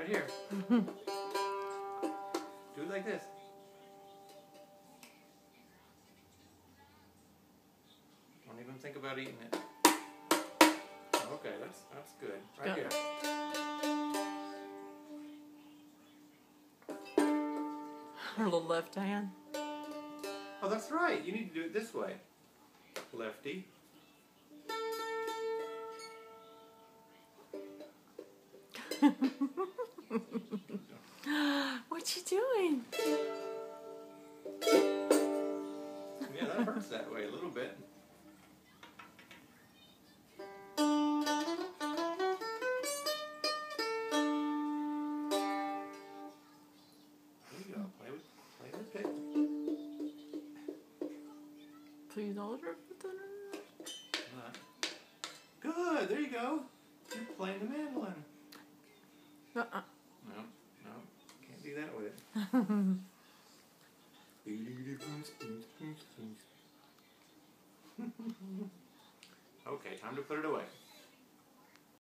Right here. Do it like this. Don't even think about eating it. Okay, that's good. Right here. Her little left hand. Oh, that's right. You need to do it this way. Lefty. What you doing? Yeah, that hurts that way a little bit. There you go. Play with it. Please hold her. Good. There you go. You're playing the mandolin. No, can't do that with it. Okay, time to put it away.